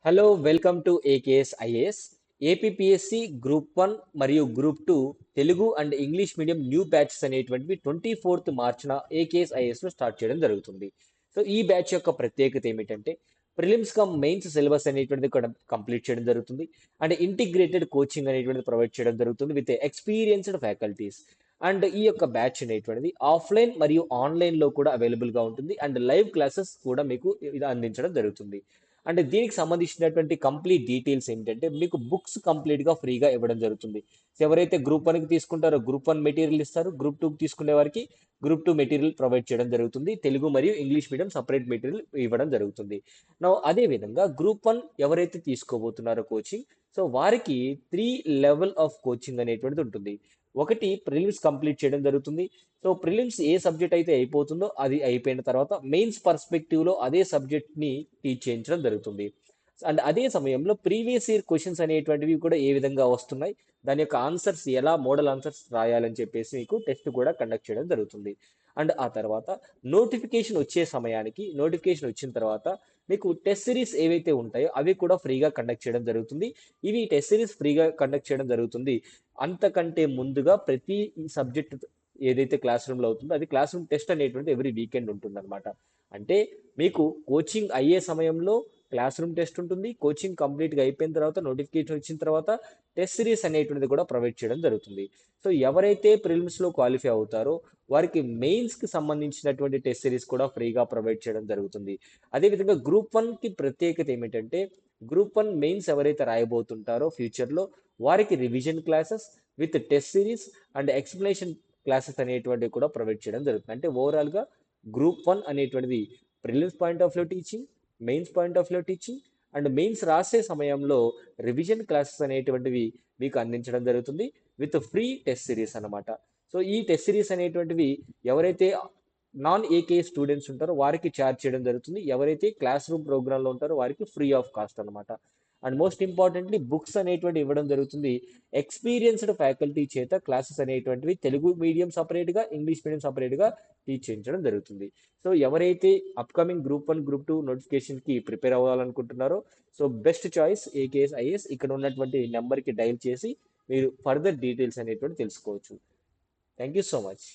Hello welcome to AKS IAS APPSC group 1 మరియు group 2 Telugu and English medium new batches అనేటువంటివి 24th మార్చిన AKS IAS లో start చేయడం జరుగుతుంది. సో ఈ బ్యాచ్ యొక్క ప్రత్యేకత ఏమిటంటే ప్రిలిమ్స్ కమ్ మెయిన్స్ సిలబస్ అనేటువంటిది కూడా కంప్లీట్ చేయడం జరుగుతుంది. అండ్ ఇంటిగ్రేటెడ్ కోచింగ్ అనేటువంటిది ప్రొవైడ్ చేయడం జరుగుతుంది విత్ ఎక్స్పీరియన్స్డ్ ఫ్యాకల్టీస్. అండ్ ఈ యొక్క బ్యాచ్ అనేటువంటిది ఆఫ్లైన్ మరియు ఆన్లైన్ లో కూడా అవైలబుల్ గా ఉంటుంది. అండ్ లైవ్ క్లాసెస్ కూడా మీకు ఇది అందించడం జరుగుతుంది. అంటే దీనికి సంబంధించినటువంటి కంప్లీట్ డీటెయిల్స్ ఏంటంటే మీకు బుక్స్ కంప్లీట్ గా ఫ్రీగా ఇవ్వడం జరుగుతుంది. సో ఎవరైతే గ్రూప్ 1 కి తీసుకుంటారో గ్రూప్ 1 మెటీరియల్ ఇస్తారు. గ్రూప్ 2 కి తీసుకునే వారికి గ్రూప్ 2 మెటీరియల్ ప్రొవైడ్ చేయడం జరుగుతుంది. తెలుగు మరియు ఇంగ్లీష్ మీడియం సపరేట్ మెటీరియల్ ఇవ్వడం జరుగుతుంది. నా అదే విధంగా గ్రూప్ 1 ఎవరైతే తీసుకోబోతున్నారో కోచింగ్, సో వారికి 3 లెవెల్ ఆఫ్ కోచింగ్ అనేటువంటిది ఉంటుంది. ఒకటి ప్రిలిమ్స్ కంప్లీట్ చేయడం జరుగుతుంది. సో ప్రిలిమ్స్ ఏ సబ్జెక్ట్ అయితే అయిపోతుందో అది అయిపోయిన తర్వాత మెయిన్స్ పర్స్పెక్టివ్ లో అదే సబ్జెక్ట్ ని టీచ్ చేయించడం జరుగుతుంది. అండ్ అదే సమయంలో ప్రీవియస్ ఇయర్ క్వశ్చన్స్ అనేటువంటివి కూడా ఏ విధంగా వస్తున్నాయి, దాని యొక్క ఆన్సర్స్ ఎలా మోడల్ ఆన్సర్స్ రాయాలని చెప్పేసి మీకు టెస్ట్ కూడా కండక్ట్ చేయడం జరుగుతుంది. అండ్ ఆ తర్వాత నోటిఫికేషన్ వచ్చిన తర్వాత మీకు టెస్ట్ సిరీస్ ఏవైతే ఉంటాయో అవి కూడా ఫ్రీగా కండక్ట్ చేయడం జరుగుతుంది. ఇవి టెస్ట్ సిరీస్ ఫ్రీగా కండక్ట్ చేయడం జరుగుతుంది. అంతకంటే ముందుగా ప్రతి సబ్జెక్ట్ ఏదైతే క్లాస్ రూమ్ లో అవుతుందో అది క్లాస్ రూమ్ టెస్ట్ అనేటువంటి ఎవ్రీ వీకెండ్ ఉంటుంది అనమాట. అంటే మీకు కోచింగ్ అయ్యే సమయంలో క్లాస్ రూమ్ టెస్ట్ ఉంటుంది. కోచింగ్ కంప్లీట్ గా అయిపోయిన తర్వాత నోటిఫికేషన్ వచ్చిన తర్వాత టెస్ట్ సిరీస్ అనేటువంటిది కూడా ప్రొవైడ్ చేయడం జరుగుతుంది. సో ఎవరైతే ప్రిలిమ్స్ లో క్వాలిఫై అవుతారో వారికి మెయిన్స్ కి సంబంధించినటువంటి టెస్ట్ సిరీస్ కూడా ఫ్రీగా ప్రొవైడ్ చేయడం జరుగుతుంది. అదేవిధంగా గ్రూప్ 1 కి ప్రత్యేకత ఏమిటంటే గ్రూప్ 1 మెయిన్స్ ఎవరైతే రాయబోతుంటారో ఫ్యూచర్ లో వారికి revision classes with test series and explanation classes అనేటువంటివి కూడా ప్రొవైడ్ చేయడం జరుగుతుంది. అంటే ఓవరాల్ గా గ్రూప్ 1 అనేటువంటిది prelims point of view teaching, mains point of view teaching and mains రాసే సమయంలో రివిజన్ క్లాసెస్ అనేటువంటివి మీకు అందించడం జరుగుతుంది విత్ ఫ్రీ టెస్ట్ సిరీస్ అన్నమాట. సో ఈ టెస్ట్ సిరీస్ అనేటువంటివి ఎవరైతే నాన్ ఏకే స్టూడెంట్స్ ఉంటారో వారికి ఛార్జ్ చేయడం జరుగుతుంది. ఎవరైతే క్లాస్ రూమ్ ప్రోగ్రామ్ లో ఉంటారో వారికి ఫ్రీ ఆఫ్ కాస్ట్ అన్నమాట. అండ్ మోస్ట్ ఇంపార్టెంట్లీ బుక్స్ అనేటువంటి ఇవ్వడం జరుగుతుంది. ఎక్స్పీరియన్స్డ్ ఫ్యాకల్టీ చేత క్లాసెస్ అనేటువంటివి తెలుగు మీడియం సపరేట్ గా ఇంగ్లీష్ మీడియం సపరేట్ గా టీచ్ చేయించడం జరుగుతుంది. సో ఎవరైతే అప్కమింగ్ గ్రూప్ 1 గ్రూప్ 2 నోటిఫికేషన్ కి ప్రిపేర్ అవ్వాలనుకుంటున్నారో so best choice AKS IAS. ఇక్కడ ఉన్నటువంటి నెంబర్ కి డైల్ చేసి మీరు ఫర్దర్ డీటెయిల్స్ అనేటువంటి తెలుసుకోవచ్చు. Thank you so much.